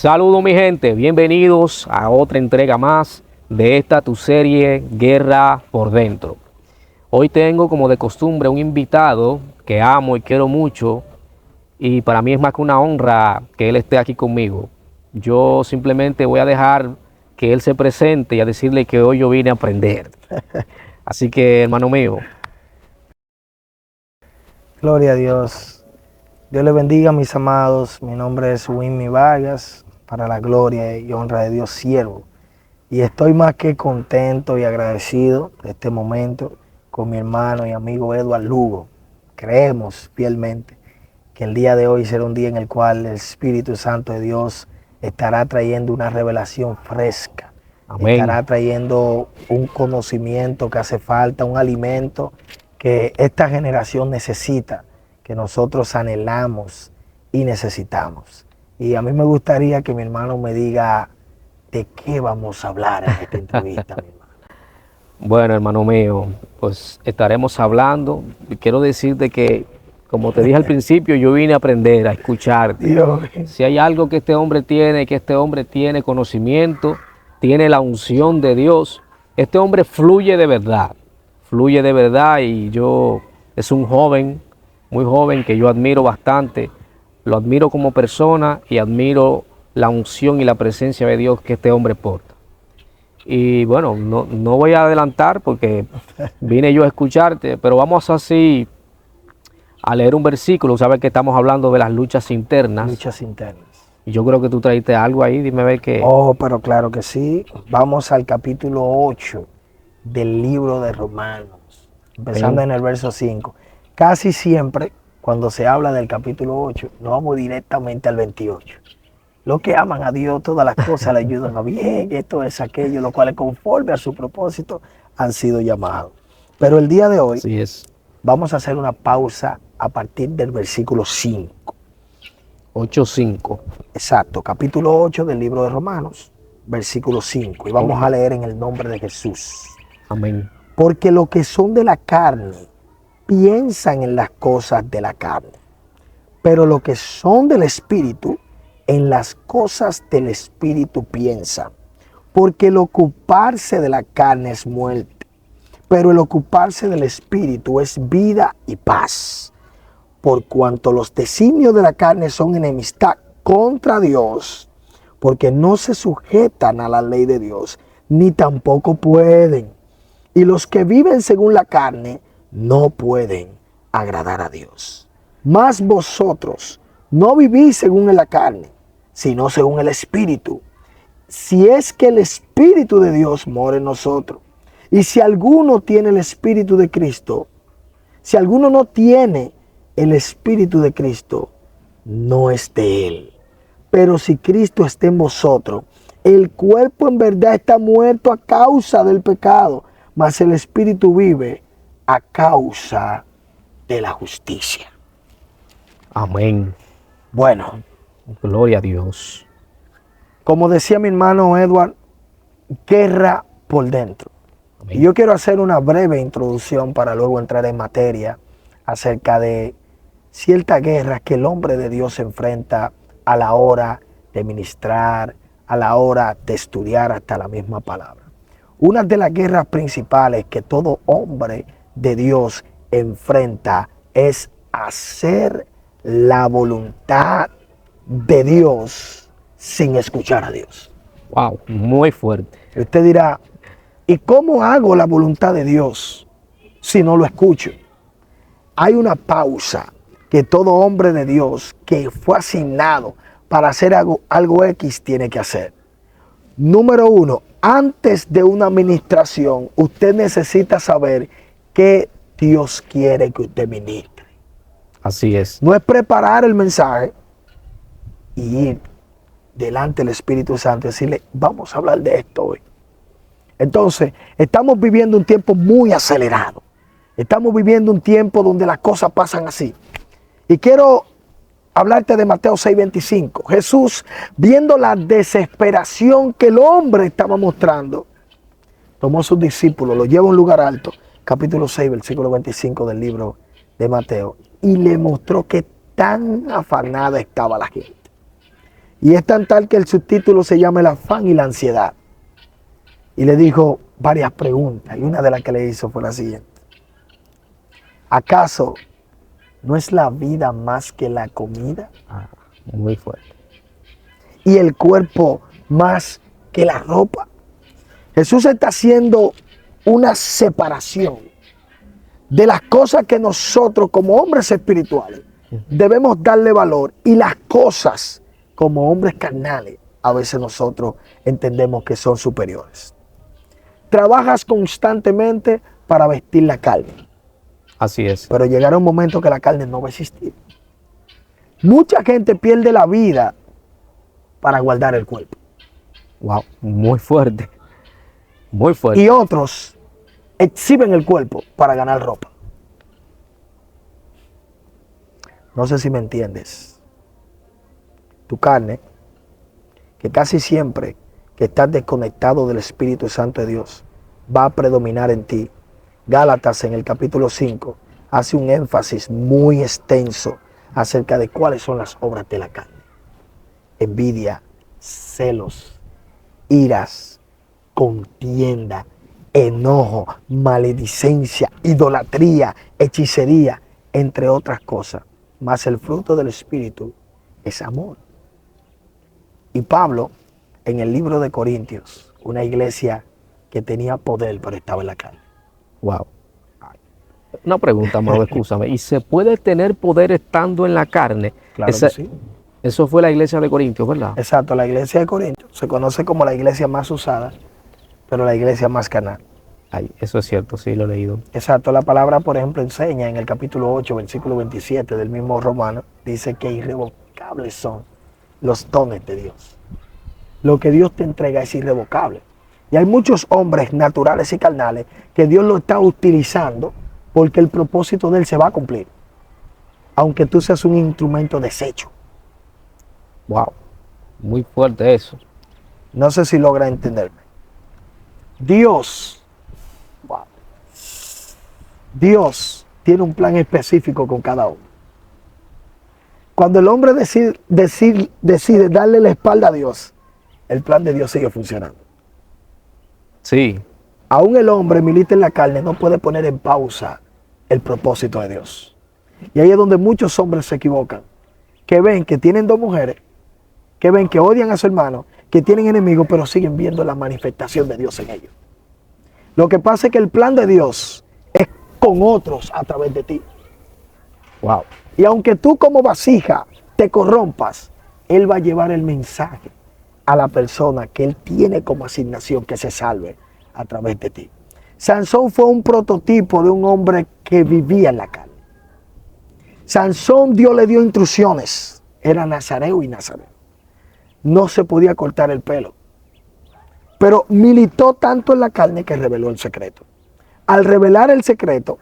Saludos mi gente, bienvenidos a otra entrega más de esta tu serie Guerra por Dentro. Hoy tengo como de costumbre un invitado que amo y quiero mucho y para mí es más que una honra que él esté aquí conmigo. Yo simplemente voy a dejar que él se presente y a decirle que hoy yo vine a aprender. Así que hermano mío. Gloria a Dios. Dios le bendiga, mis amados. Mi nombre es Winnie Vargas, para la gloria y honra de Dios, siervo. Y estoy más que contento y agradecido de este momento con mi hermano y amigo Edward Lugo. Creemos fielmente que el día de hoy será un día en el cual el Espíritu Santo de Dios estará trayendo una revelación fresca. Amén. Estará trayendo un conocimiento que hace falta, un alimento que esta generación necesita, que nosotros anhelamos y necesitamos. Y a mí me gustaría que mi hermano me diga de qué vamos a hablar en esta entrevista, mi hermano. Bueno, hermano mío, pues estaremos hablando. Quiero decirte que, como te dije al principio, yo vine a aprender, a escucharte. Dios. Si hay algo que este hombre tiene conocimiento, tiene la unción de Dios. Este hombre fluye de verdad y es un joven, muy joven, que yo admiro bastante. Lo admiro como persona y admiro la unción y la presencia de Dios que este hombre porta. Y bueno, no voy a adelantar porque vine yo a escucharte, pero vamos así a leer un versículo. Sabes que estamos hablando de las luchas internas. Luchas internas. Y yo creo que tú traíste algo ahí, dime a ver qué. Oh, pero claro que sí. Vamos al capítulo 8 del libro de Romanos, empezando en el verso 5. Casi siempre, cuando se habla del capítulo 8, nos vamos directamente al 28. Los que aman a Dios, todas las cosas le ayudan a bien, esto es aquello, los cuales conforme a su propósito han sido llamados. Pero el día de hoy Así es. vamos a hacer una pausa a partir del versículo 5. 8:5. Exacto, capítulo 8 del libro de Romanos, versículo 5. Y vamos a leer en el nombre de Jesús. Amén. Porque los que son de la carne piensan en las cosas de la carne, pero los que son del Espíritu, en las cosas del Espíritu piensan. Porque el ocuparse de la carne es muerte, pero el ocuparse del Espíritu es vida y paz. Por cuanto los designios de la carne son enemistad contra Dios, porque no se sujetan a la ley de Dios, ni tampoco pueden. Y los que viven según la carne no pueden agradar a Dios. Mas vosotros no vivís según la carne, sino según el Espíritu. Si es que el Espíritu de Dios mora en nosotros. Y si alguno tiene el Espíritu de Cristo, si alguno no tiene el Espíritu de Cristo, no es de él. Pero si Cristo está en vosotros, el cuerpo en verdad está muerto a causa del pecado, mas el Espíritu vive a causa de la justicia. Amén. Bueno, Gloria a Dios. como decía mi hermano Edward, guerra por dentro. Amén. Y yo quiero hacer una breve introducción para luego entrar en materia acerca de ciertas guerras que el hombre de Dios se enfrenta a la hora de ministrar, a la hora de estudiar hasta la misma palabra. Una de las guerras principales que todo hombre de Dios enfrenta es hacer la voluntad de Dios sin escuchar a Dios. Wow, muy fuerte. Y usted dirá, ¿y cómo hago la voluntad de Dios si no lo escucho? Hay una pausa que todo hombre de Dios que fue asignado para hacer algo X tiene que hacer. Número 1, antes de una administración, usted necesita saber qué Dios quiere que usted ministre. Así es. No es preparar el mensaje y ir delante del Espíritu Santo y decirle, vamos a hablar de esto hoy. Entonces, estamos viviendo un tiempo muy acelerado. Estamos viviendo un tiempo donde las cosas pasan así. Y quiero hablarte de Mateo 6:25. Jesús, viendo la desesperación que el hombre estaba mostrando, tomó a sus discípulos, los llevó a un lugar alto, capítulo 6, versículo 25 del libro de Mateo, y le mostró que tan afanada estaba la gente. Y es tan tal que el subtítulo se llama El afán y la ansiedad. Y le dijo varias preguntas. Y una de las que le hizo fue la siguiente. ¿Acaso no es la vida más que la comida? Muy fuerte. ¿Y el cuerpo más que la ropa? Jesús está haciendo una separación de las cosas que nosotros como hombres espirituales debemos darle valor y las cosas como hombres carnales a veces nosotros entendemos que son superiores. Trabajas constantemente para vestir la carne. Así es. Pero llegará un momento que la carne no va a existir. Mucha gente pierde la vida para guardar el cuerpo. Wow, muy fuerte. Muy fuerte. Y otros exhiben el cuerpo para ganar ropa. No sé si me entiendes. Tu carne, que casi siempre que estás desconectado del Espíritu Santo de Dios, va a predominar en ti. Gálatas en el capítulo 5 hace un énfasis muy extenso acerca de cuáles son las obras de la carne. Envidia, celos, iras, contienda, enojo, maledicencia, idolatría, hechicería, entre otras cosas. Mas el fruto del Espíritu es amor. Y Pablo, en el libro de Corintios, una iglesia que tenía poder pero estaba en la carne. Wow. Una pregunta, amado, escúchame. ¿Y se puede tener poder estando en la carne? Claro que sí. Eso fue la iglesia de Corintios, ¿verdad? Exacto, la iglesia de Corintios se conoce como la iglesia más usada, pero la iglesia más carnal. Ay, eso es cierto, sí, lo he leído. Exacto, la palabra, por ejemplo, enseña en el capítulo 8, versículo 27 del mismo Romano, dice que irrevocables son los dones de Dios. Lo que Dios te entrega es irrevocable. Y hay muchos hombres naturales y carnales que Dios lo está utilizando porque el propósito de él se va a cumplir. Aunque tú seas un instrumento desecho. Wow, muy fuerte eso. No sé si logra entenderme. Dios tiene un plan específico con cada uno. Cuando el hombre decide darle la espalda a Dios, el plan de Dios sigue funcionando. Sí. Aún el hombre milita en la carne no puede poner en pausa el propósito de Dios. Y ahí es donde muchos hombres se equivocan, que ven que tienen dos mujeres, que ven que odian a su hermano, que tienen enemigos, pero siguen viendo la manifestación de Dios en ellos. Lo que pasa es que el plan de Dios es con otros a través de ti. Wow. Y aunque tú como vasija te corrompas, Él va a llevar el mensaje a la persona que Él tiene como asignación que se salve a través de ti. Sansón fue un prototipo de un hombre que vivía en la carne. Sansón, Dios le dio instrucciones. Era nazareo y nazareo. No se podía cortar el pelo. Pero militó tanto en la carne que reveló el secreto. Al revelar el secreto,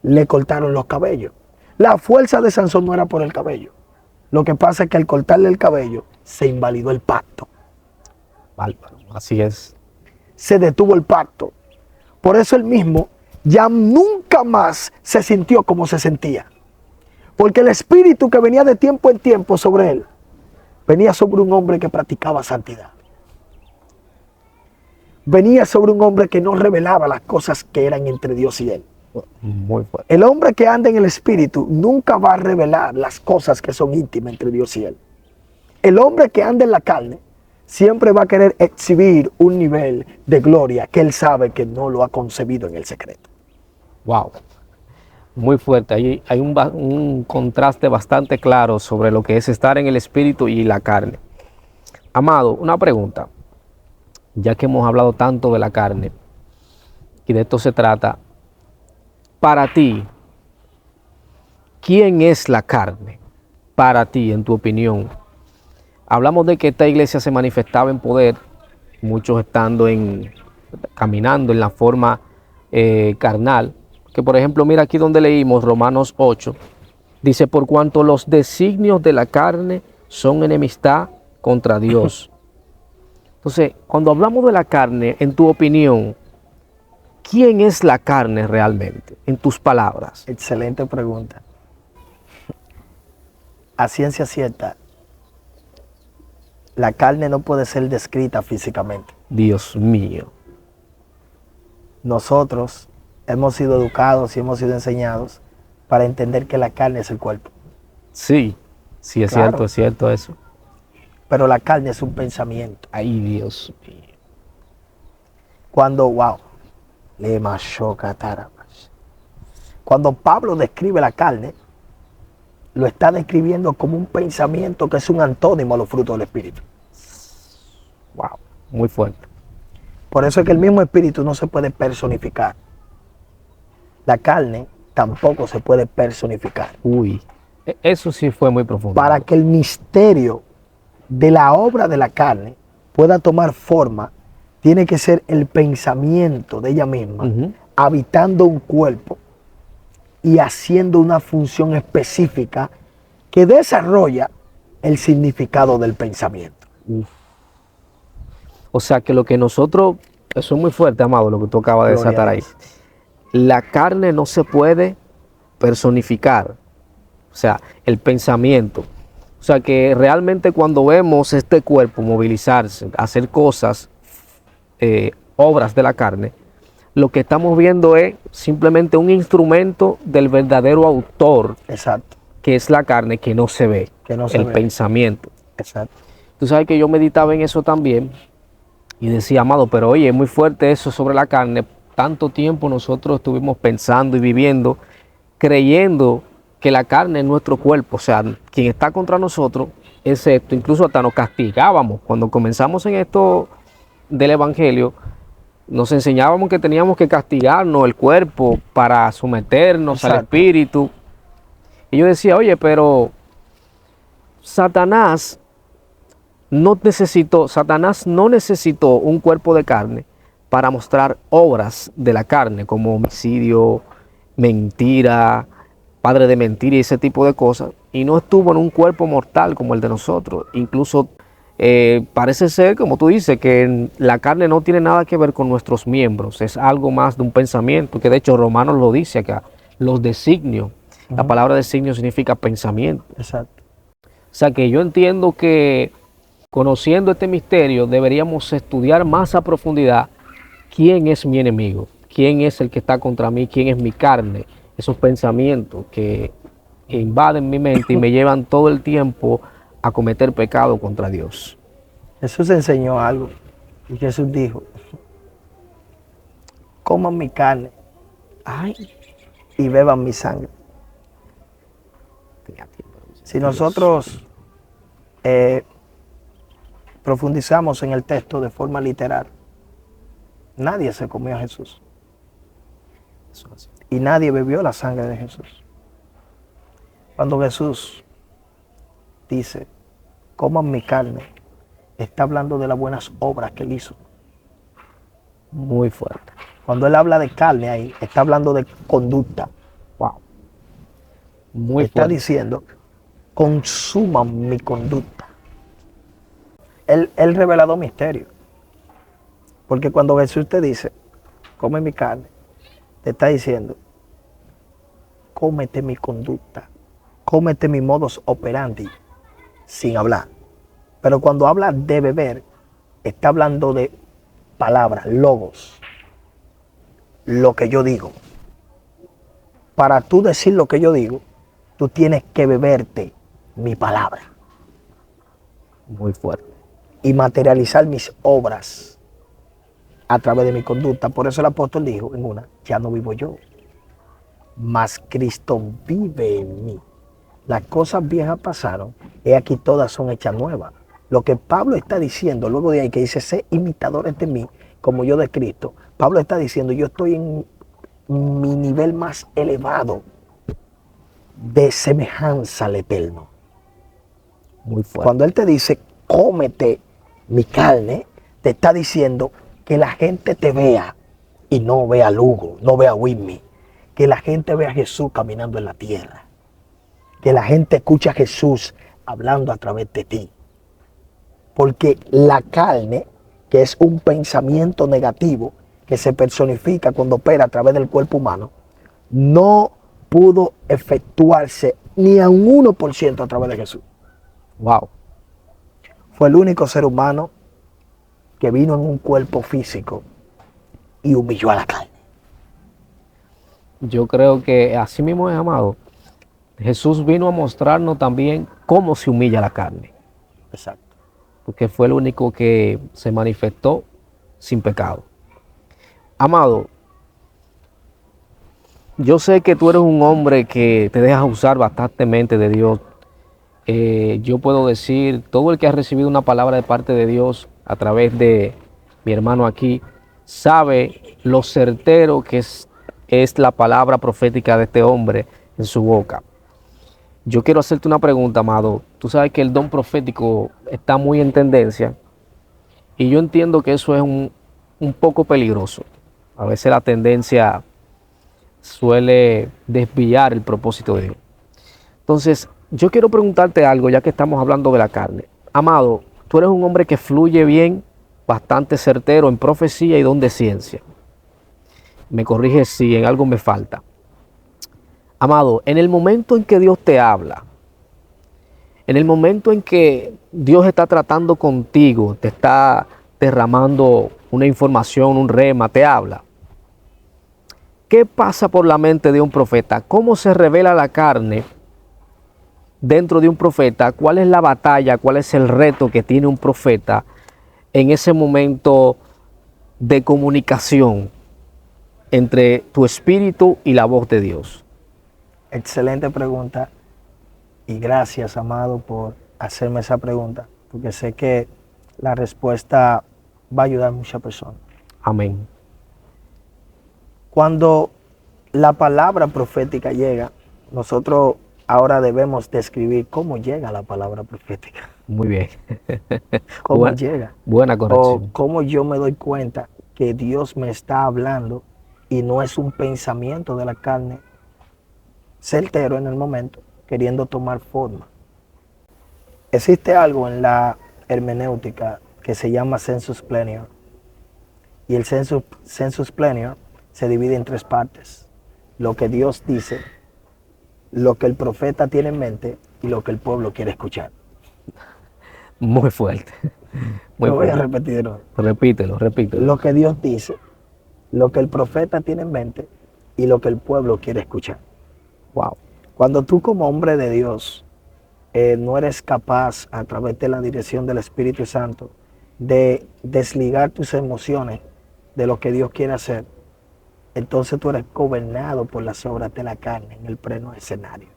le cortaron los cabellos. La fuerza de Sansón no era por el cabello. Lo que pasa es que al cortarle el cabello, se invalidó el pacto. Bárbaro, así es. Se detuvo el pacto. Por eso él mismo ya nunca más se sintió como se sentía. Porque el espíritu que venía de tiempo en tiempo sobre él, venía sobre un hombre que practicaba santidad. Venía sobre un hombre que no revelaba las cosas que eran entre Dios y él. Muy fuerte. El hombre que anda en el espíritu nunca va a revelar las cosas que son íntimas entre Dios y él. El hombre que anda en la carne siempre va a querer exhibir un nivel de gloria que él sabe que no lo ha concebido en el secreto. Wow. Muy fuerte. Hay un contraste bastante claro sobre lo que es estar en el espíritu y la carne. Amado, una pregunta. Ya que hemos hablado tanto de la carne y de esto se trata, para ti, ¿quién es la carne? Para ti, en tu opinión. Hablamos de que esta iglesia se manifestaba en poder, muchos caminando en la forma carnal. Que por ejemplo, mira aquí donde leímos Romanos 8, dice, por cuanto los designios de la carne son enemistad contra Dios. Entonces, cuando hablamos de la carne, en tu opinión, ¿quién es la carne realmente? En tus palabras. Excelente pregunta. A ciencia cierta, La carne no puede ser descrita físicamente. Dios mío. Nosotros hemos sido educados y hemos sido enseñados para entender que la carne es el cuerpo. Sí, sí, Claro. es cierto eso. Pero la carne es un pensamiento. Ay, Dios mío. Cuando, wow, cuando Pablo describe la carne, lo está describiendo como un pensamiento que es un antónimo a los frutos del Espíritu. Wow, muy fuerte. Por eso es que el mismo Espíritu no se puede personificar. La carne tampoco se puede personificar. Uy, eso sí fue muy profundo. Para que el misterio de la obra de la carne pueda tomar forma, tiene que ser el pensamiento de ella misma, habitando un cuerpo y haciendo una función específica que desarrolla el significado del pensamiento. Uf. O sea que lo que nosotros, eso es muy fuerte, amado, lo que tú acabas de Gloria desatar a ahí. Dios. La carne no se puede personificar, o sea, el pensamiento. O sea que realmente cuando vemos este cuerpo movilizarse, hacer cosas, obras de la carne, lo que estamos viendo es simplemente un instrumento del verdadero autor, Exacto. que es la carne, que no se ve, Que no se el ve. pensamiento. Exacto. Tú sabes que yo meditaba en eso también y decía, amado, pero oye, es muy fuerte eso sobre la carne. Tanto tiempo nosotros estuvimos pensando y viviendo, creyendo que la carne es nuestro cuerpo, o sea, quien está contra nosotros es esto. Incluso hasta nos castigábamos. Cuando comenzamos en esto del Evangelio, nos enseñábamos que teníamos que castigarnos el cuerpo para someternos al Exacto. espíritu. Y yo decía, oye, pero Satanás Satanás no necesitó un cuerpo de carne para mostrar obras de la carne, como homicidio, mentira, padre de mentira y ese tipo de cosas. Y no estuvo en un cuerpo mortal como el de nosotros. Incluso parece ser, como tú dices, que la carne no tiene nada que ver con nuestros miembros. Es algo más de un pensamiento, que de hecho Romanos lo dice acá, los designios. La palabra designio significa pensamiento. Exacto. O sea que yo entiendo que conociendo este misterio deberíamos estudiar más a profundidad quién es mi enemigo, quién es el que está contra mí, quién es mi carne, esos pensamientos que invaden mi mente y me llevan todo el tiempo a cometer pecado contra Dios. Jesús enseñó algo y Jesús dijo, coman mi carne Ay, y beban mi sangre. Si nosotros profundizamos en el texto de forma literal, nadie se comió a Jesús y nadie bebió la sangre de Jesús. Cuando Jesús dice, coman mi carne, está hablando de las buenas obras que él hizo. muy fuerte. Cuando él habla de carne ahí, está hablando de conducta. Wow. Muy Está fuerte. diciendo, consuman mi conducta. Él revelado misterio. Porque cuando Jesús te dice, come mi carne, te está diciendo, cómete mi conducta, cómete mi modus operandi, sin hablar. Pero cuando habla de beber, está hablando de palabras, logos, lo que yo digo. Para tú decir lo que yo digo, tú tienes que beberte mi palabra Muy fuerte. y materializar mis obras a través de mi conducta. Por eso el apóstol dijo en una, ya no vivo yo, mas Cristo vive en mí. Las cosas viejas pasaron, y aquí todas son hechas nuevas. Lo que Pablo está diciendo, luego de ahí que dice, sé imitadores de mí, como yo de Cristo, Pablo está diciendo, yo estoy en mi nivel más elevado de semejanza al Eterno. Muy fuerte. Cuando él te dice, cómete mi carne, te está diciendo que la gente te vea y no vea a Lugo, no vea a Whitney. Que la gente vea a Jesús caminando en la tierra. Que la gente escuche a Jesús hablando a través de ti. Porque la carne, que es un pensamiento negativo que se personifica cuando opera a través del cuerpo humano, no pudo efectuarse ni a un 1% a través de Jesús. Wow. fue el único ser humano que vino en un cuerpo físico y humilló a la carne. Yo creo que así mismo es, amado. Jesús vino a mostrarnos también cómo se humilla la carne, Exacto. porque fue el único que se manifestó sin pecado. Amado, yo sé que tú eres un hombre que te dejas usar bastantemente de Dios. Yo puedo decir, todo el que ha recibido una palabra de parte de Dios a través de mi hermano aquí, sabe lo certero que es la palabra profética de este hombre en su boca. Yo quiero hacerte una pregunta, amado. Tú sabes que el don profético está muy en tendencia y yo entiendo que eso es un poco peligroso. A veces la tendencia suele desviar el propósito de Dios. Entonces, yo quiero preguntarte algo, ya que estamos hablando de la carne. Amado, tú eres un hombre que fluye bien, bastante certero en profecía y don de ciencia. Me corriges si en algo me falta. Amado, en el momento en que Dios te habla, en el momento en que Dios está tratando contigo, te está derramando una información, un rema, te habla. ¿Qué pasa por la mente de un profeta? ¿Cómo se revela la carne dentro de un profeta? ¿Cuál es la batalla? ¿Cuál es el reto que tiene un profeta en ese momento de comunicación entre tu espíritu y la voz de Dios? Excelente pregunta y gracias, amado, por hacerme esa pregunta, porque sé que la respuesta va a ayudar a muchas personas. Amén. Cuando la palabra profética llega, nosotros ahora debemos describir cómo llega la palabra profética. Muy bien. ¿Cómo llega? Buena O corrección. cómo yo me doy cuenta que Dios me está hablando y no es un pensamiento de la carne certero en el momento, queriendo tomar forma. Existe algo en la hermenéutica que se llama sensus plenior. Y el sensus plenior se divide en tres partes. Lo que Dios dice, lo que el profeta tiene en mente y lo que el pueblo quiere escuchar. Muy fuerte. Muy Lo voy a fuerte. repetir de nuevo. Repítelo, repítelo. Lo que Dios dice, lo que el profeta tiene en mente y lo que el pueblo quiere escuchar. Wow. Cuando tú como hombre de Dios no eres capaz, a través de la dirección del Espíritu Santo, de desligar tus emociones de lo que Dios quiere hacer, entonces tú eres gobernado por las obras de la carne en el pleno escenario.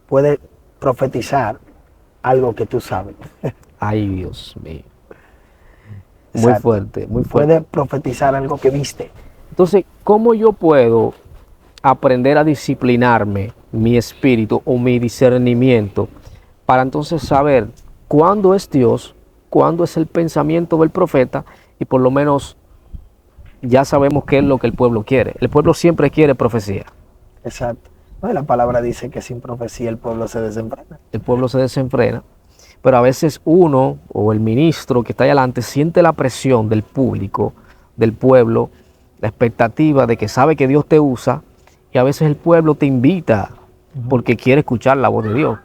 Puedes profetizar algo que tú sabes. Ay, Dios mío. Muy Exacto. fuerte, muy fuerte. Puedes profetizar algo que viste. Entonces, ¿cómo yo puedo aprender a disciplinarme mi espíritu o mi discernimiento para entonces saber cuándo es Dios, cuándo es el pensamiento del profeta y por lo menos ya sabemos qué es lo que el pueblo quiere? El pueblo siempre quiere profecía. Exacto. No, y la palabra dice que sin profecía el pueblo se desenfrena. El pueblo se desenfrena, pero a veces uno o el ministro que está ahí adelante siente la presión del público, del pueblo, la expectativa de que sabe que Dios te usa y a veces el pueblo te invita porque quiere escuchar la voz de Dios,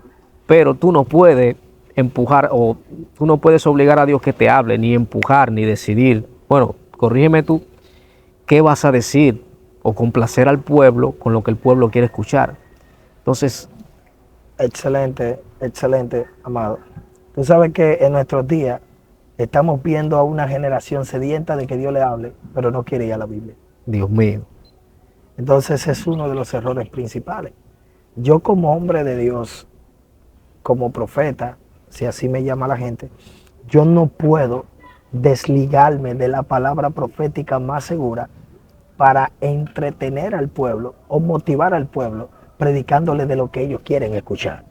pero tú no puedes empujar o tú no puedes obligar a Dios que te hable, ni empujar, ni decidir. Bueno, corrígeme tú, ¿qué vas a decir? O complacer al pueblo con lo que el pueblo quiere escuchar. Entonces, Excelente, excelente, amado. Tú sabes que en nuestros días estamos viendo a una generación sedienta de que Dios le hable, pero no quiere ir a la Biblia. Dios mío, Entonces es uno de los errores principales. Yo como hombre de Dios, como profeta, si así me llama la gente, yo no puedo desligarme de la palabra profética más segura para entretener al pueblo o motivar al pueblo predicándole de lo que ellos quieren escuchar.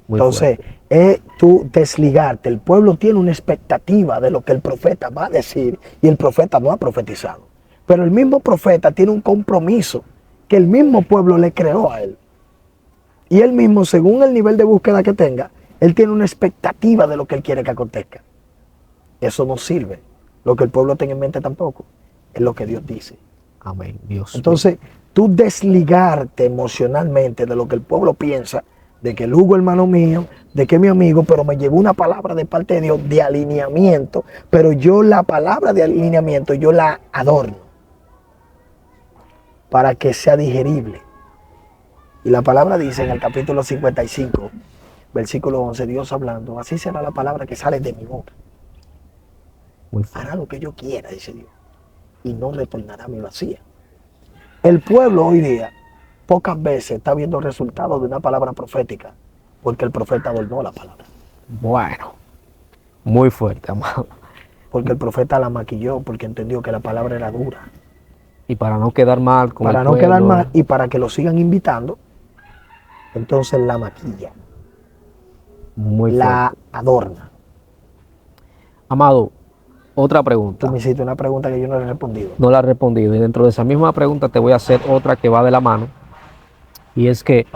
muy Entonces, fuerte. es tú desligarte. El pueblo tiene una expectativa de lo que el profeta va a decir y el profeta no ha profetizado. Pero el mismo profeta tiene un compromiso que el mismo pueblo le creó a él. Y él mismo, según el nivel de búsqueda que tenga, él tiene una expectativa de lo que él quiere que acontezca. Eso no sirve. Lo que el pueblo tenga en mente tampoco. Es lo que Dios dice. Amén, Dios mío. Entonces, tú desligarte emocionalmente de lo que el pueblo piensa, de que Lugo, hermano mío, de que mi amigo, pero me llegó una palabra de parte de Dios de alineamiento, pero yo la palabra de alineamiento, yo la adorno para que sea digerible. Y la palabra dice en el capítulo 55, versículo 11, Dios hablando, así será la palabra que sale de mi boca. Hará lo que yo quiera, dice Dios, y no retornará a mi vacía. El pueblo hoy día pocas veces está viendo resultados de una palabra profética, porque el profeta adornó la palabra. Bueno, muy fuerte, amado. Porque el profeta la maquilló, porque entendió que la palabra era dura. Y para no quedar mal con Para el no pueblo, quedar mal y para que lo sigan invitando, entonces la maquilla, muy la fuerte. adorna. Amado, otra Tú pregunta. me hiciste una pregunta que yo no le he respondido. No la he respondido. Y dentro de esa misma pregunta te voy a hacer otra que va de la mano. Y es que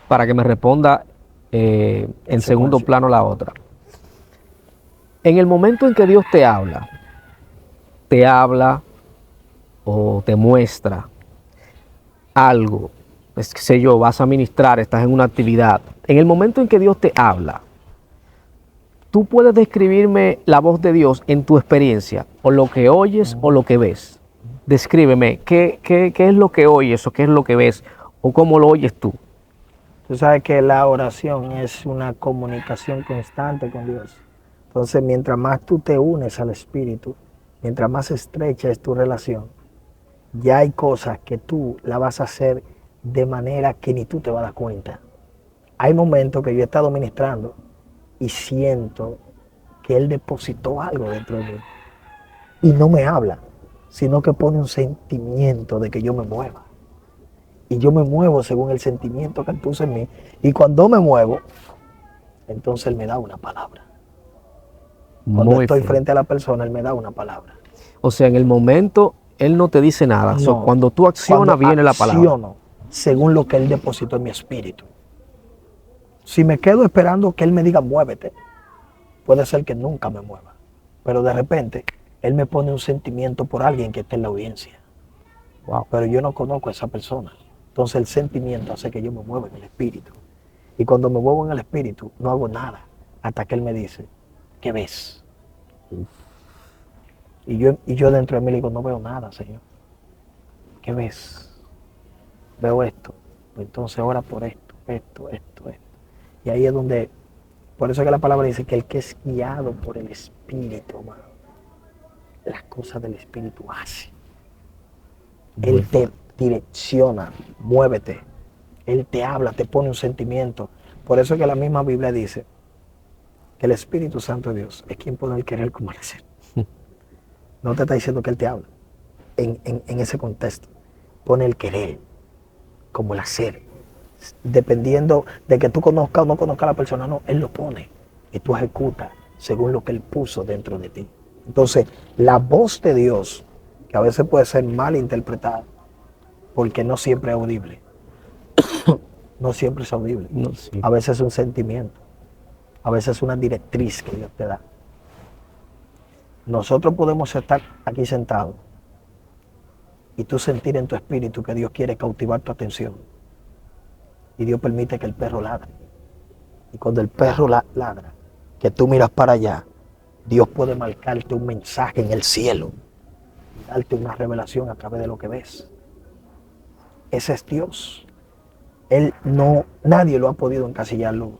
para que me responda en segundo secuencia. plano la otra. En el momento en que Dios te habla o te muestra algo, es que sé yo, vas a ministrar, estás en una actividad. En el momento en que Dios te habla, tú puedes describirme la voz de Dios en tu experiencia, o lo que oyes o lo que ves. Descríbeme, ¿qué es lo que oyes o qué es lo que ves o cómo lo oyes tú? Tú sabes que la oración es una comunicación constante con Dios. Entonces, mientras más tú te unes al Espíritu, mientras más estrecha es tu relación, ya hay cosas que tú la vas a hacer de manera que ni tú te vas a dar cuenta. Hay momentos que yo he estado ministrando y siento que Él depositó algo dentro de mí. Y no me habla, sino que pone un sentimiento de que yo me mueva. Y yo me muevo según el sentimiento que Él puso en mí. Y cuando me muevo, entonces Él me da una palabra. Cuando Muy estoy fuerte. frente a la persona, Él me da una palabra. O sea, en el momento Él no te dice nada. So, No, cuando tú accionas, cuando viene la palabra. acciono según lo que Él depositó en mi espíritu. Si me quedo esperando que Él me diga muévete, puede ser que nunca me mueva. Pero de repente, Él me pone un sentimiento por alguien que esté en la audiencia. Wow. Pero yo no conozco a esa persona. Entonces el sentimiento hace que yo me mueva en el espíritu. Y cuando me muevo en el espíritu, no hago nada hasta que Él me dice, ¿qué ves? Y yo dentro de mí le digo, no veo nada, Señor. ¿Qué ves? Veo esto. Pues entonces ora por esto. Y ahí es donde, por eso es que la palabra dice que el que es guiado por el Espíritu, hermano, las cosas del Espíritu hace. Él te direcciona, muévete. Él te habla, te pone un sentimiento. Por eso es que la misma Biblia dice que el Espíritu Santo de Dios es quien pone el querer como el hacer. No te está diciendo que Él te habla en ese contexto. Pone el querer como el hacer. Dependiendo de que tú conozcas o no conozcas a la persona, no, Él lo pone. Y tú ejecutas según lo que Él puso dentro de ti. Entonces, la voz de Dios, que a veces puede ser mal interpretada, porque no siempre es audible. No siempre es audible. No, sí. A veces es un sentimiento. A veces es una directriz que Dios te da. Nosotros podemos estar aquí sentados y tú sentir en tu espíritu que Dios quiere cautivar tu atención. Y Dios permite que el perro ladre. Y cuando el perro ladra, que tú miras para allá, Dios puede marcarte un mensaje en el cielo y darte una revelación a través de lo que ves. Ese es Dios. Él no, nadie lo ha podido encasillarlo.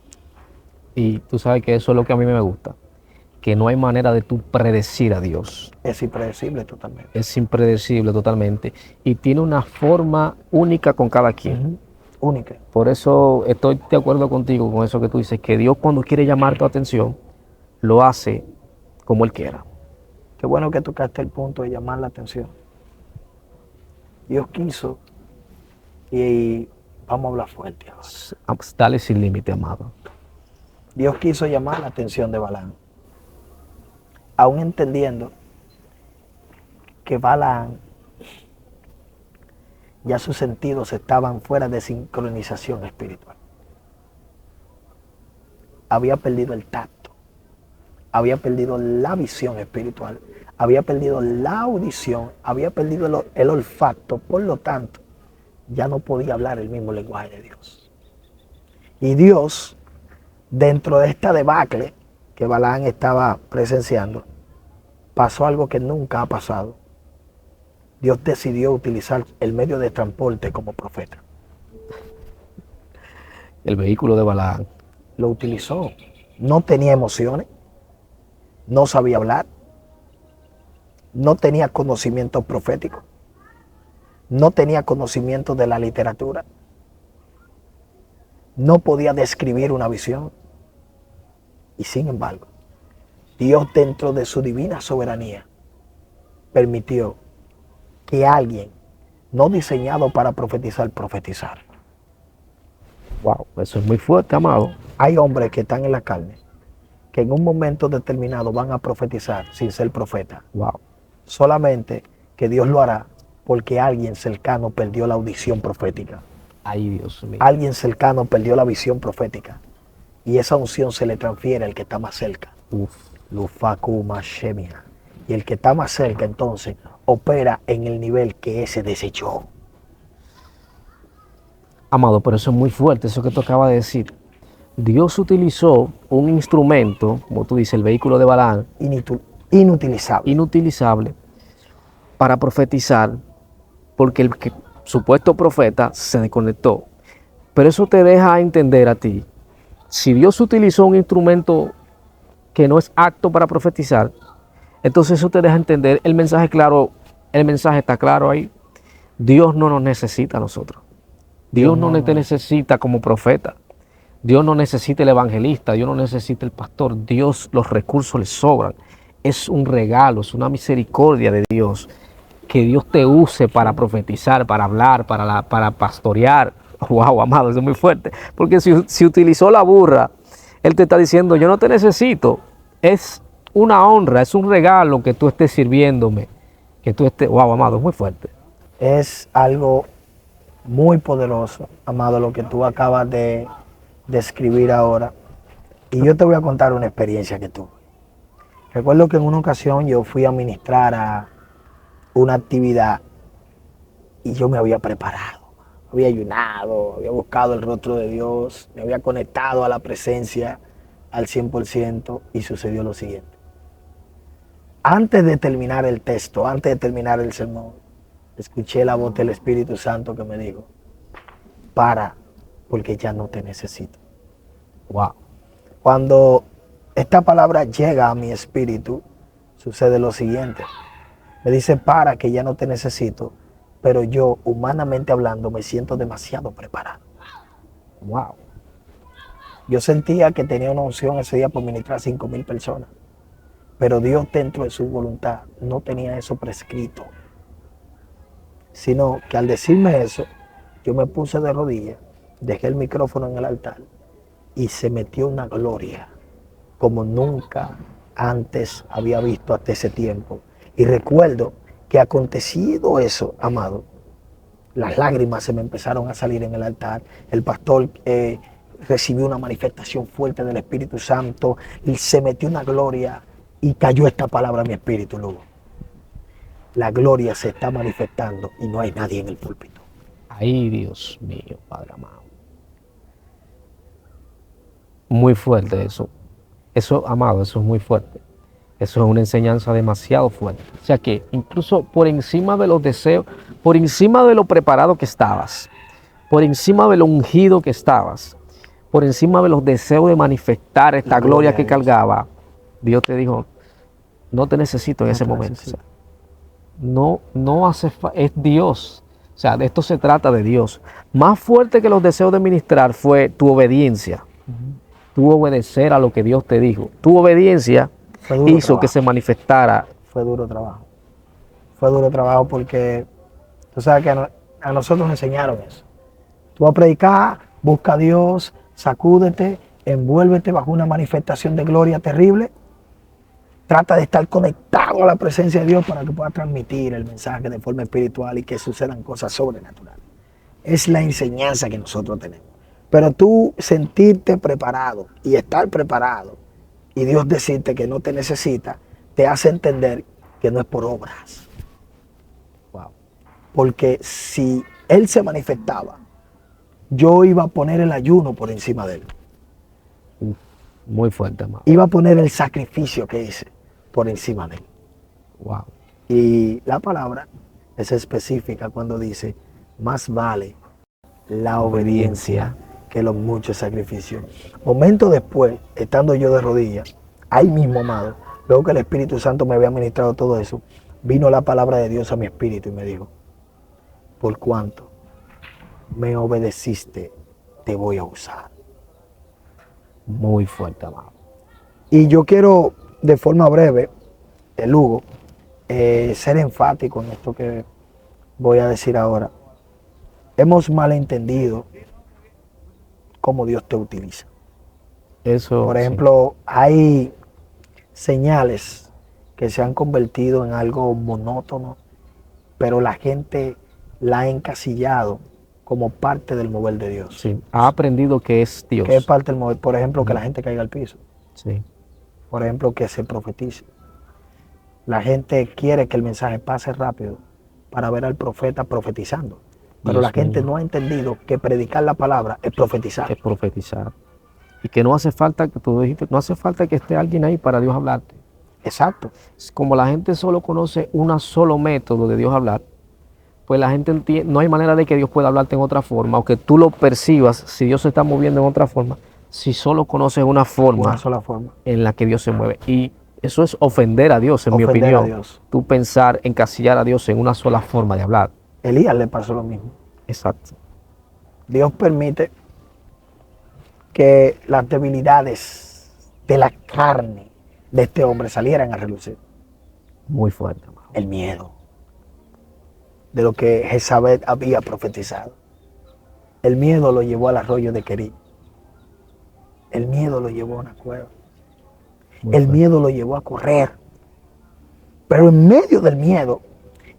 Y tú sabes que eso es lo que a mí me gusta. Que no hay manera de tú predecir a Dios. Es impredecible totalmente. Es impredecible totalmente. Y tiene una forma única con cada quien. Única. Por eso estoy de acuerdo contigo con eso que tú dices, que Dios cuando quiere llamar tu atención, lo hace como Él quiera. Qué bueno que tocaste el punto de llamar la atención. Dios quiso, y vamos a hablar fuerte ahora. Dale sin límite, amado. Dios quiso llamar la atención de Balaam, aún entendiendo que Balaam ya sus sentidos estaban fuera de sincronización espiritual. Había perdido el tacto, había perdido la visión espiritual, había perdido la audición, había perdido el olfato, por lo tanto, ya no podía hablar el mismo lenguaje de Dios. Y Dios, dentro de esta debacle que Balaam estaba presenciando, pasó algo que nunca ha pasado. Dios decidió utilizar el medio de transporte como profeta. El vehículo de Balaam. Lo utilizó. No tenía emociones, no sabía hablar, no tenía conocimiento profético, no tenía conocimiento de la literatura, no podía describir una visión. Y sin embargo, Dios, dentro de su divina soberanía, permitió que alguien no diseñado para profetizar, profetizara. Wow, eso es muy fuerte, amado. Hay hombres que están en la carne, que en un momento determinado van a profetizar sin ser profeta. Wow. Solamente que Dios lo hará porque alguien cercano perdió la audición profética. Ay, Dios mío. Alguien cercano perdió la visión profética. Y esa unción se le transfiere al que está más cerca. Uf. Lufakuma Shemia. Y el que está más cerca entonces opera en el nivel que ese desechó. Amado, pero eso es muy fuerte, eso que tú acabas de decir. Dios utilizó un instrumento, como tú dices, el vehículo de Balaam, Inutilizable. inutilizable, para profetizar, porque el supuesto profeta se desconectó. Pero eso te deja entender a ti, si Dios utilizó un instrumento que no es apto para profetizar, entonces eso te deja entender el mensaje claro, el mensaje está claro ahí. Dios no nos necesita a nosotros. Dios no te necesita como profeta. Dios no necesita el evangelista, Dios no necesita el pastor. Dios, los recursos le sobran. Es un regalo, es una misericordia de Dios. Que Dios te use para profetizar, para hablar, para pastorear. Wow, amado, eso es muy fuerte. Porque si utilizó la burra, Él te está diciendo, yo no te necesito. Es una honra, es un regalo que tú estés sirviéndome. Que tú estés, wow, amado, es muy fuerte. Es algo muy poderoso, amado, lo que tú acabas de describir ahora. Y yo te voy a contar una experiencia que tuve. Recuerdo que en una ocasión yo fui a ministrar a una actividad y yo me había preparado, había ayunado, había buscado el rostro de Dios, me había conectado a la presencia al 100% y sucedió lo siguiente. Antes de terminar el texto, antes de terminar el sermón, escuché la voz del Espíritu Santo que me dijo, para, porque ya no te necesito. Wow. Cuando esta palabra llega a mi espíritu, sucede lo siguiente. Me dice, para, que ya no te necesito, pero yo, humanamente hablando, me siento demasiado preparado. Wow. Yo sentía que tenía una unción ese día por ministrar a 5,000 personas, pero Dios, dentro de su voluntad, no tenía eso prescrito, sino que al decirme eso, yo me puse de rodillas, dejé el micrófono en el altar y se metió una gloria como nunca antes había visto hasta ese tiempo. Y recuerdo que acontecido eso, amado, las lágrimas se me empezaron a salir en el altar. El pastor recibió una manifestación fuerte del Espíritu Santo y se metió una gloria y cayó esta palabra a mi espíritu, Lugo. La gloria se está manifestando y no hay nadie en el púlpito. Ay, Dios mío, Padre amado. Muy fuerte eso. Eso, amado, eso es muy fuerte. Eso es una enseñanza demasiado fuerte. O sea que incluso por encima de los deseos, por encima de lo preparado que estabas, por encima de lo ungido que estabas, por encima de los deseos de manifestar esta gloria que cargaba, Dios te dijo, no te necesito en ese momento. O sea, no hace falta, es Dios. O sea, de esto se trata de Dios. Más fuerte que los deseos de ministrar fue tu obediencia. Tu obedecer a lo que Dios te dijo. Tu obediencia hizo que se manifestara. Fue duro trabajo. Fue duro trabajo porque tú sabes que a nosotros nos enseñaron eso. Tú vas a predicar, busca a Dios, sacúdete, envuélvete bajo una manifestación de gloria terrible. Trata de estar conectado a la presencia de Dios para que puedas transmitir el mensaje de forma espiritual y que sucedan cosas sobrenaturales. Es la enseñanza que nosotros tenemos. Pero tú sentirte preparado y estar preparado y Dios decirte que no te necesita, te hace entender que no es por obras. Wow. Porque si Él se manifestaba yo iba a poner el ayuno por encima de él. Uf, muy fuerte, amado. Iba a poner el sacrificio que hice por encima de él. Wow. Y la palabra es específica cuando dice, más vale la obediencia que los muchos sacrificios. Momento después, estando yo de rodillas, ahí mismo, amado, luego que el Espíritu Santo me había ministrado todo eso, vino la palabra de Dios a mi espíritu y me dijo, por cuanto me obedeciste, te voy a usar. Muy fuerte, amado. Y yo quiero, de forma breve, Hugo, ser enfático en esto que voy a decir ahora. Hemos malentendido cómo Dios te utiliza. Eso, Por sí. ejemplo, hay señales que se han convertido en algo monótono, pero la gente la ha encasillado como parte del mover de Dios. Sí, ha aprendido que es Dios. ¿Qué es parte del mover? Por ejemplo, que la gente caiga al piso. Sí, Por ejemplo, que se profetice. La gente quiere que el mensaje pase rápido para ver al profeta profetizando. Pero Dios la gente mío. no ha entendido que predicar la palabra es profetizar. Es profetizar. Y que no hace falta, que tú dijiste, no hace falta que esté alguien ahí para Dios hablarte. Exacto. Como la gente solo conoce un solo método de Dios hablar, pues la gente entiende, no hay manera de que Dios pueda hablarte en otra forma, o que tú lo percibas si Dios se está moviendo en otra forma, si solo conoces una forma Una sola forma. en la que Dios se mueve. Y eso es ofender a Dios, en mi Ofender a opinión. Dios. Tú pensar, encasillar a Dios en una sola forma de hablar. Elías le pasó lo mismo. Exacto. Dios permite que las debilidades de la carne de este hombre salieran a relucir. Muy fuerte, amado. El miedo de lo que Jezabel había profetizado. El miedo lo llevó al arroyo de Querí. El miedo lo llevó a una cueva. Muy El fuerte. miedo lo llevó a correr. Pero en medio del miedo,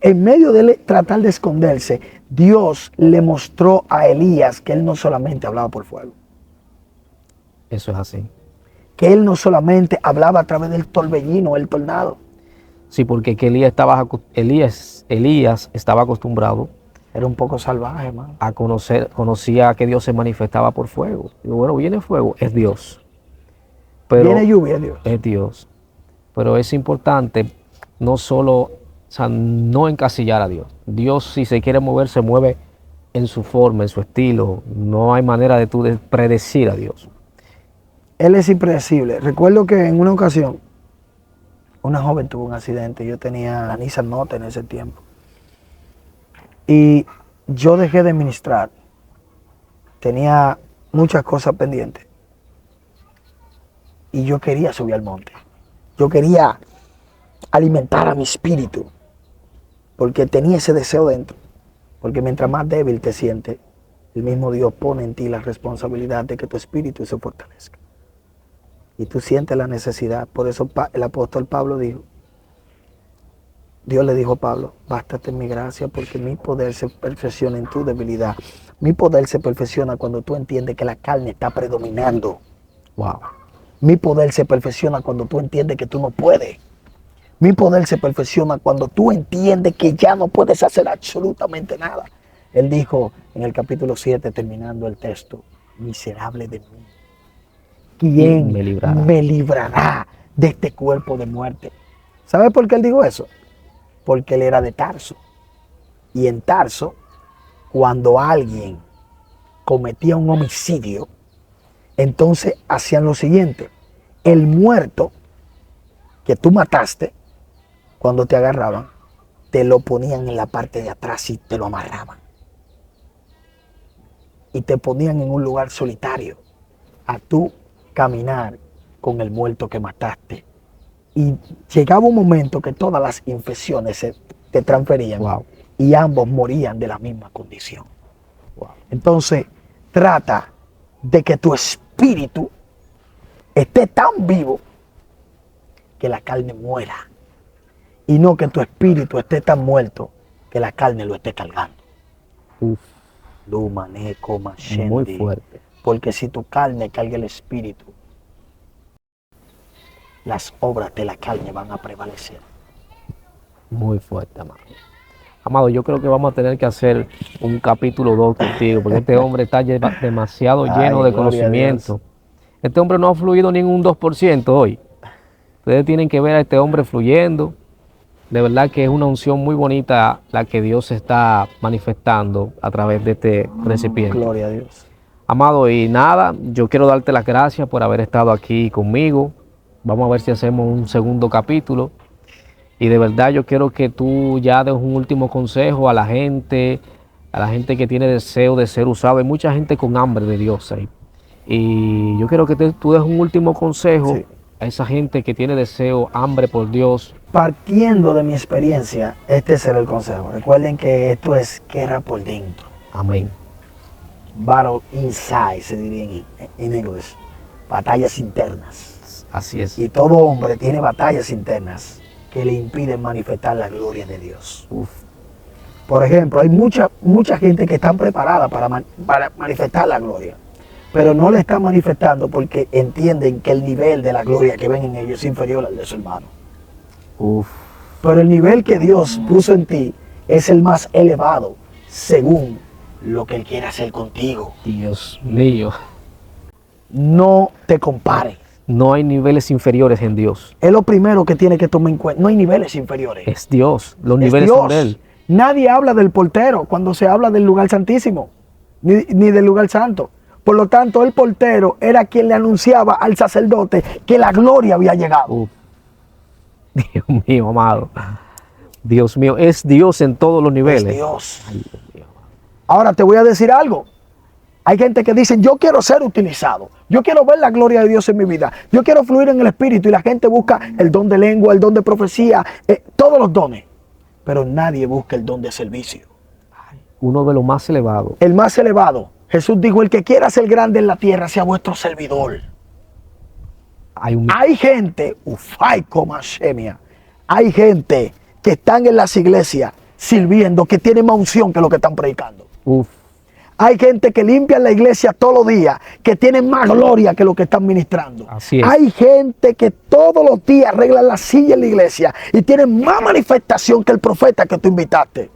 en medio de él tratar de esconderse, Dios le mostró a Elías que él no solamente hablaba por fuego, Eso es así. que él no solamente hablaba a través del torbellino, el tornado. Sí, porque que Elías estaba acostumbrado Era un poco salvaje, hermano. a conocía que Dios se manifestaba por fuego. Digo, bueno, viene fuego, es Dios. Pero Viene lluvia, Dios. es Dios. Pero es importante no solo, o sea, no encasillar a Dios. Dios, si se quiere mover, se mueve en su forma, en su estilo. No hay manera de tú de predecir a Dios. Él es impredecible. Recuerdo que en una ocasión, una joven tuvo un accidente. Yo tenía la Nissan Note en ese tiempo. Y yo dejé de ministrar. Tenía muchas cosas pendientes. Y yo quería subir al monte. Yo quería alimentar a mi espíritu. Porque tenía ese deseo dentro. Porque mientras más débil te sientes, el mismo Dios pone en ti la responsabilidad de que tu espíritu se fortalezca. Y tú sientes la necesidad. Por eso el apóstol Pablo dijo, Dios le dijo a Pablo, bástate en mi gracia porque mi poder se perfecciona en tu debilidad. Mi poder se perfecciona cuando tú entiendes que la carne está predominando. Wow. Mi poder se perfecciona cuando tú entiendes que tú no puedes. Mi poder se perfecciona cuando tú entiendes que ya no puedes hacer absolutamente nada. Él dijo en el capítulo 7, terminando el texto, miserable de mí. ¿Quién me librará de este cuerpo de muerte? ¿Sabe por qué él dijo eso? Porque él era de Tarso. Y en Tarso, cuando alguien cometía un homicidio, entonces hacían lo siguiente. El muerto que tú mataste, cuando te agarraban, te lo ponían en la parte de atrás y te lo amarraban. Y te ponían en un lugar solitario a tú caminar con el muerto que mataste. Y llegaba un momento que todas las infecciones se te transferían. Wow. Y ambos morían de la misma condición. Wow. Entonces, trata de que tu espíritu esté tan vivo que la carne muera. Y no que tu espíritu esté tan muerto que la carne lo esté cargando. Uf, muy fuerte. Porque si tu carne carga el espíritu, las obras de la carne van a prevalecer. Muy fuerte, amado. Amado, yo creo que vamos a tener que hacer un capítulo 2 contigo, porque este hombre está demasiado Ay, lleno de gloria a conocimiento. Este hombre no ha fluido ni en un 2% hoy. Ustedes tienen que ver a este hombre fluyendo. De verdad que es una unción muy bonita la que Dios está manifestando a través de este recipiente. Gloria a Dios. Amado, y nada, yo quiero darte las gracias por haber estado aquí conmigo. Vamos a ver si hacemos un segundo capítulo. Y de verdad yo quiero que tú ya des un último consejo a la gente que tiene deseo de ser usado. Hay mucha gente con hambre de Dios ahí. Y yo quiero que tú des un último consejo Sí. a esa gente que tiene deseo, hambre por Dios. Partiendo de mi experiencia, este será el consejo. Recuerden que esto es guerra por dentro. Amén. Battle inside, se diría en inglés. Batallas internas. Así es. Y todo hombre tiene batallas internas que le impiden manifestar la gloria de Dios. Uf. Por ejemplo, hay mucha gente que está preparada para manifestar la gloria, pero no le están manifestando porque entienden que el nivel de la gloria que ven en ellos es inferior al de su hermano. Uf. Pero el nivel que Dios puso en ti es el más elevado según lo que Él quiere hacer contigo. Dios mío. No te compares. No hay niveles inferiores en Dios. Es lo primero que tiene que tomar en cuenta. No hay niveles inferiores. Es Dios. Los Es niveles Dios. son de Él. Nadie habla del portero cuando se habla del lugar santísimo, ni del lugar santo. Por lo tanto, el portero era quien le anunciaba al sacerdote que la gloria había llegado. Uf. Dios mío, amado. Dios mío, es Dios en todos los niveles. Es Dios. Ay, Dios mío. Ahora te voy a decir algo. Hay gente que dice, yo quiero ser utilizado. Yo quiero ver la gloria de Dios en mi vida. Yo quiero fluir en el Espíritu. Y la gente busca el don de lengua, el don de profecía, todos los dones. Pero nadie busca el don de servicio. Uno de los más elevados. El más elevado. Jesús dijo, el que quiera ser grande en la tierra sea vuestro servidor. Hay gente, hay gente que están en las iglesias sirviendo, que tienen más unción que lo que están predicando. Uf. Hay gente que limpia la iglesia todos los días, que tienen más gloria que lo que están ministrando. Así es. Hay gente que todos los días arreglan la silla en la iglesia y tienen más manifestación que el profeta que tú invitaste.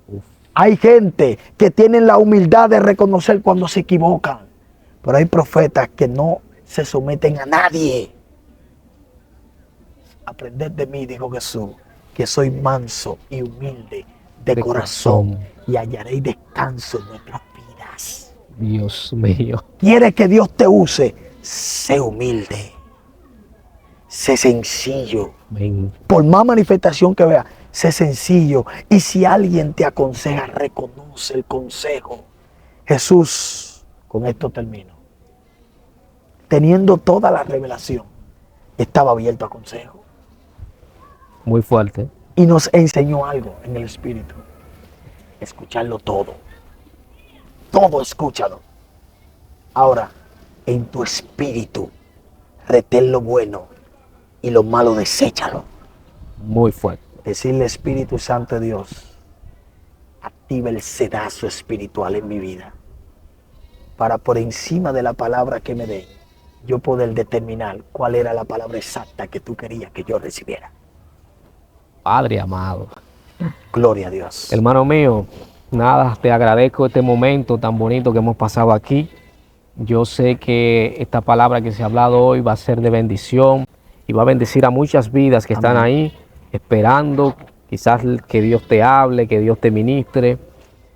Uf. Hay gente que tienen la humildad de reconocer cuando se equivocan. Pero hay profetas que no se someten a nadie. Aprended de mí, dijo Jesús, que soy manso y humilde de corazón, y hallaréis descanso en nuestras vidas. Dios mío. ¿Quieres que Dios te use? Sé humilde. Sé sencillo. Amén. Por más manifestación que veas, sé sencillo. Y si alguien te aconseja, reconoce el consejo. Jesús, con esto termino. Teniendo toda la revelación, estaba abierto a consejo. Muy fuerte. Y nos enseñó algo en el Espíritu. Escucharlo todo. Todo escúchalo. Ahora, en tu espíritu, retén lo bueno y lo malo deséchalo. Muy fuerte. Decirle, Espíritu Santo de Dios, activa el sedazo espiritual en mi vida, para por encima de la palabra que me dé, yo poder determinar cuál era la palabra exacta que tú querías que yo recibiera. Padre amado. Gloria a Dios. Hermano mío, nada, te agradezco este momento tan bonito que hemos pasado aquí. Yo sé que esta palabra que se ha hablado hoy va a ser de bendición y va a bendecir a muchas vidas que están ahí esperando, quizás que Dios te hable, que Dios te ministre.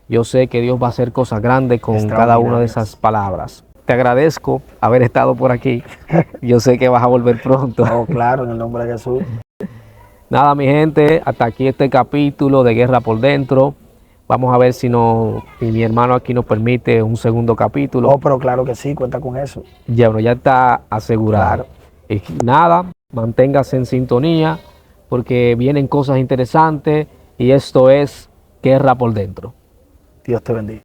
Yo sé que Dios va a hacer cosas grandes con cada una de esas palabras. Te agradezco haber estado por aquí. Yo sé que vas a volver pronto. Oh, claro, en el nombre de Jesús. Nada, mi gente, hasta aquí este capítulo de Guerra por Dentro. Vamos a ver si mi hermano aquí nos permite un segundo capítulo. Oh, pero claro que sí, cuenta con eso. Ya, bueno, ya está asegurado. Y nada, manténgase en sintonía porque vienen cosas interesantes y esto es Guerra por Dentro. Dios te bendiga.